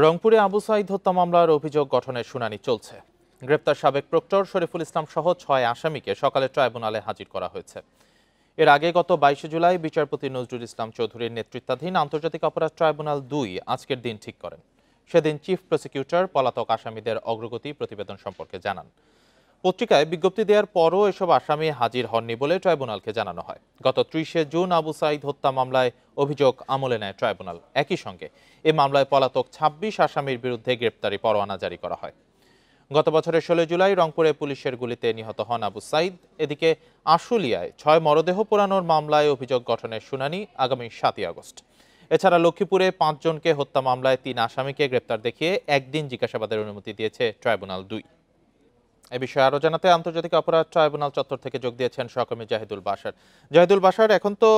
রংপুরে আবু সাঈদ হত্যা মামলার অভিযোগ গঠনের শুনানি চলছে। গ্রেপ্তার সাবেক প্রক্টর শরীফুল ইসলাম সহ ৬ আসামিকে সকালে ট্রাইব্যুনালে হাজির করা হয়েছে। এর আগে গত ২২ জুলাই বিচারপতি নজরুল ইসলাম চৌধুরীর নেতৃত্বাধীন আন্তর্জাতিক অপরাধ ট্রাইব্যুনাল ২ আজকের দিন ঠিক করেন। সেদিন চিফ প্রসিকিউটর পলাতক আসামিদের অগ্রগতি প্রতিবেদন সম্পর্কে জানান। পত্রিকায় বিজ্ঞপ্তি দেওয়ার পরও এসব আসামি হাজির হননি বলে ট্রাইব্যুনালকে জানানো হয়। গত ৩০ জুন আবু সাঈদ হত্যা মামলায় অভিযোগ আমলে নেয় ট্রাইব্যুনাল। একই সঙ্গে এ মামলায় পলাতক ২৬ আসামির বিরুদ্ধে গ্রেপ্তারি পরোয়ানা জারি করা হয়। গত বছরের ১৬ জুলাই রংপুরে পুলিশের গুলিতে নিহত হন আবু সাঈদ। এদিকে আশুলিয়ায় ৬ মরদেহ পোড়ানোর মামলায় অভিযোগ গঠনের শুনানি আগামী ৭ই আগস্ট। এছাড়া লক্ষ্মীপুরে ৫ জনকে হত্যা মামলায় ৩ আসামিকে গ্রেপ্তার দেখিয়ে একদিন জিজ্ঞাসাবাদের অনুমতি দিয়েছে ট্রাইব্যুনাল ২। এ বিষয়ে আরো জানাতে আন্তর্জাতিক অপরাধ ট্রাইব্যুনাল চত্বর থেকে যোগ দিয়েছেন সহকর্মী জাহিদুল বাশার। জাহিদুল বাশার, এখন তো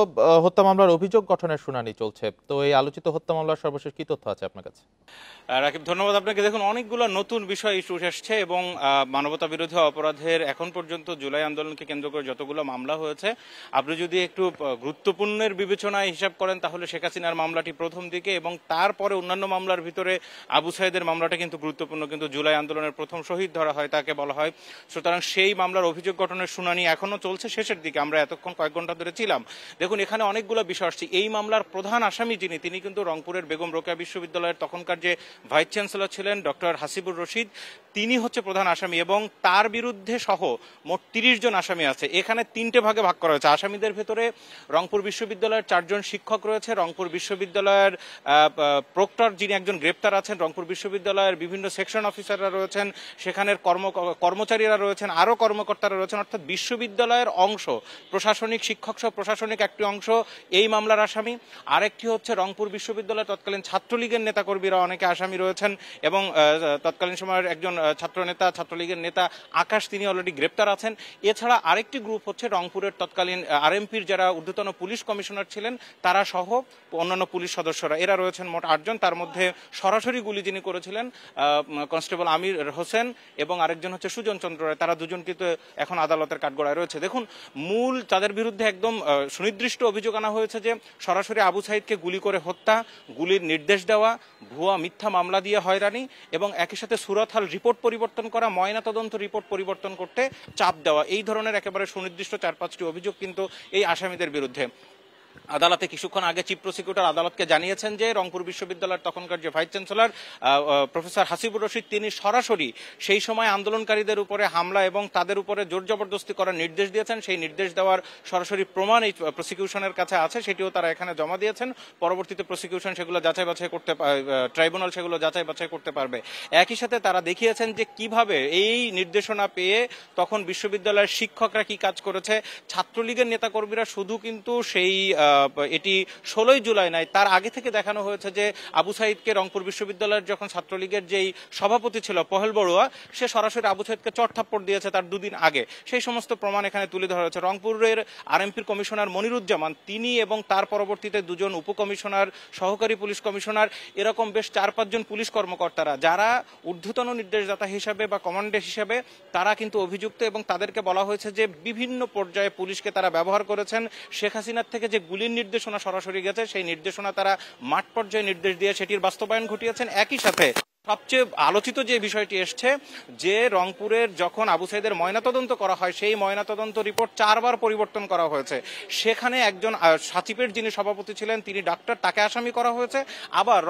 হত্যা মামলার অভিযোগ গঠনের শুনানি চলছে, তো এই আলোচিত হত্যা মামলার সর্বশেষ কি তথ্য আছে আপনার কাছে? রাকিব, ধন্যবাদ আপনাকে। দেখুন, অনেকগুলো নতুন বিষয় ইস্যু এসছে এবং মানবতা বিরোধী অপরাধের এখন পর্যন্ত জুলাই আন্দোলনকে কেন্দ্র করে যতগুলো মামলা হয়েছে, আপনি যদি একটু গুরুত্বপূর্ণের বিবেচনায় হিসাব করেন তাহলে শেখ হাসিনার মামলাটি প্রথম দিকে এবং তারপরে অন্যান্য মামলার ভিতরে আবু সাঈদের মামলাটা কিন্তু গুরুত্বপূর্ণ। কিন্তু জুলাই আন্দোলনের প্রথম শহীদ ধরা হয় তাকে বলা হয়। সুতরাং সেই মামলার অভিযোগ গঠনের শুনানি এখনো চলছে, শেষের দিকে। আমরা এতক্ষণ কয়েক ঘন্টা ধরে ছিলাম। দেখুন, এখানে অনেকগুলো বিষয় আসছে। এই মামলার প্রধান আসামি তিনি কিন্তু রংপুরের বেগম রোকেয়া বিশ্ববিদ্যালয়ের তখনকার যে ভাইস চ্যান্সেলর ছিলেন ডক্টর হাসিবুর রশিদ, তিনি হচ্ছে প্রধান আসামি এবং তার বিরুদ্ধে সহ মোট ৩০ জন আসামি আছে। এখানে ৩টে ভাগে ভাগ করা হয়েছে। আসামিদের ভেতরে রংপুর বিশ্ববিদ্যালয়ের ৪ জন শিক্ষক রয়েছে, রংপুর বিশ্ববিদ্যালয়ের প্রক্টর যিনি একজন গ্রেপ্তার আছেন, রংপুর বিশ্ববিদ্যালয়ের বিভিন্ন সেকশন অফিসাররা রয়েছেন, সেখানের কর্মচারীরা রয়েছেন, আরো কর্মকর্তারা রয়েছেন। অর্থাৎ বিশ্ববিদ্যালয়ের অংশ, প্রশাসনিক শিক্ষক সহ প্রশাসনিক একটি অংশ এই মামলার আসামি। আরেকটি হচ্ছে রংপুর বিশ্ববিদ্যালয়ের তৎকালীন ছাত্রলীগের নেতাকর্মীরা অনেকে আসামি রয়েছেন এবং তৎকালীন সময়ের একজন ছাত্রলীগের নেতা আকাশ, তিনি অলরেডি গ্রেপ্তার আছেন। এছাড়া আরেকটি গ্রুপ হচ্ছে রংপুরের তৎকালীন আরএমপির যারা ঊর্ধ্বতন পুলিশ কমিশনার ছিলেন তারা সহ অন্যান্য পুলিশ সদস্যরা, এরা রয়েছেন মোট 8 জন। তার মধ্যে সরাসরি গুলি যিনি করেছিলেন কনস্টেবল আমির হোসেন এবং আরেকজন হচ্ছে সুজন চন্দ্র রায়, তারা দুজন কিন্তু এখন আদালতের কাঠগড়ায় রয়েছে। দেখুন, মূল তাদের বিরুদ্ধে একদম সুনির্দিষ্ট অভিযোগ আনা হয়েছে যে সরাসরি আবু সাঈদকে গুলি করে হত্যা, গুলির নির্দেশ দেওয়া, ভুয়া মিথ্যা মামলা দিয়ে হয়রানি এবং একই সাথে সুরতহাল রিপোর্ট পরিবর্তন করা, ময়নাতদন্ত রিপোর্ট পরিবর্তন করতে চাপ দেওয়া, এই ধরনের একেবারে সুনির্দিষ্ট ৪-৫টি অভিযোগ কিন্তু এই আসামিদের বিরুদ্ধে। আদালতে কিছুক্ষণ আগে চিফ প্রসিকিউটর আদালতকে জানিয়েছেন যে রংপুর বিশ্ববিদ্যালয়ের তখনকার যে vice chancellor professor Hasibur Rashid, তিনি সরাসরি সেই সময় আন্দোলনকারীদের উপরে হামলা এবং তাদের উপরে জোর জবরদস্তি করার নির্দেশ দিয়েছেন। সেই নির্দেশ দেওয়ার সরাসরি প্রমাণ এই প্রসিকিউশনের কাছে আছে, সেটিও তারা এখানে জমা দিয়েছেন। পরবর্তীতে প্রসিকিউশন সেগুলো যাচাই বাছাই করতে, ট্রাইব্যুনাল সেগুলো যাচাই বাছাই করতে পারবে। একই সাথে তারা দেখিয়েছেন যে কিভাবে এই নির্দেশনা পেয়ে তখন বিশ্ববিদ্যালয়ের শিক্ষকরা কি কাজ করেছে। ছাত্রলীগের নেতাকর্মীরা শুধু কিন্তু সেই এটি ১৬ জুলাই নয়, তার আগে থেকে দেখানো হয়েছে যে আবু সাঈদকে রংপুর বিশ্ববিদ্যালয়ের যখন ছাত্রলীগের যেই সভাপতি ছিল পহেল বড়ুয়া, সে সরাসরি আবু সাঈদকে চড়থাপ্পড় দিয়েছে তার 2 দিন আগে। সেই সমস্ত প্রমাণ এখানে তুলে ধরা হয়েছে। রংপুরের আরএমপির কমিশনার মনিরুজ্জামান, তিনি এবং তার পরবর্তীতে 2 জন উপকমিশনার, সহকারী পুলিশ কমিশনার, এরকম বেশ 4-5 জন পুলিশ কর্মকর্তারা যারা ঊর্ধ্বতন নির্দেশদাতা হিসাবে বা কমান্ডেন্ট হিসাবে তারা কিন্তু অভিযুক্ত এবং তাদেরকে বলা হয়েছে যে বিভিন্ন পর্যায়ে পুলিশকে তারা ব্যবহার করেছেন। শেখ হাসিনার থেকে যে গুলির নির্দেশনা সরাসরি গেছে, সেই নির্দেশনা তারা মাঠ পর্যায়ে নির্দেশ দিয়ে সেটির বাস্তবায়ন ঘটিয়েছেন। একই সাথে সবচেয়ে আলোচিত যে বিষয়টি এসছে যে রংপুরের যখন আবু সাঈদের ময়নাতদন্ত করা হয়, সেই ময়নাতদন্ত রিপোর্ট 4 বার পরিবর্তন করা হয়েছে। সেখানে একজন সাচিপের যিনি সভাপতি ছিলেন, তিনি ডাক্তার, তাকে আসামি করা হয়েছে। আবার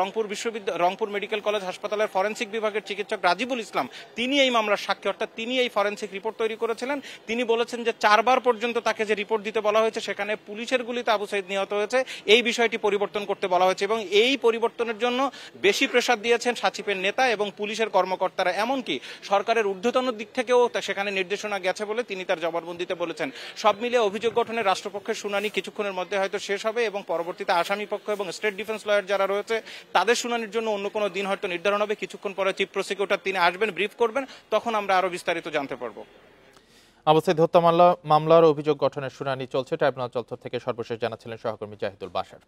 রংপুর মেডিকেল কলেজ হাসপাতালের ফরেন্সিক বিভাগের চিকিৎসক রাজিবুল ইসলাম, তিনি এই মামলার সাক্ষী, অর্থাৎ তিনি এই ফরেন্সিক রিপোর্ট তৈরি করেছিলেন। তিনি বলেছেন যে 4 বার পর্যন্ত তাকে যে রিপোর্ট দিতে বলা হয়েছে সেখানে পুলিশের গুলিতে আবু সাঈদ নিহত হয়েছে, এই বিষয়টি পরিবর্তন করতে বলা হয়েছে এবং এই পরিবর্তনের জন্য বেশি প্রেসার দিয়েছেন সাচিপের নেতা এবং পুলিশের কর্মকর্তারা। এমনকি সরকারের ঊর্ধ্বতন দিক থেকেও সেখানে নির্দেশনা গেছে বলে তিনি তার জবানবন্দিতে বলেছেন। সব মিলিয়ে অভিযোগ গঠনের রাষ্ট্রপক্ষের শুনানি কিছুক্ষণের মধ্যে হয়তো শেষ হবে এবং পরবর্তীতে আসামি পক্ষ এবং স্টেট ডিফেন্স লয়ার যারা রয়েছে তাদের শুনানির জন্য অন্য কোনো দিন হয়তো নির্ধারণ হবে। কিছুক্ষণ পরে চিফ প্রসিকিউটর তিনি আসবেন, ব্রিফ করবেন, তখন আমরা আরো বিস্তারিত জানতে পারবো। আবু সাঈদ হত্যা মামলার অভিযোগ গঠনের শুনানি চলছে। ট্রাইব্যুনাল চত্বর থেকে সর্বশেষ জানাচ্ছিলেন সহকর্মী জাহিদুল বাশার।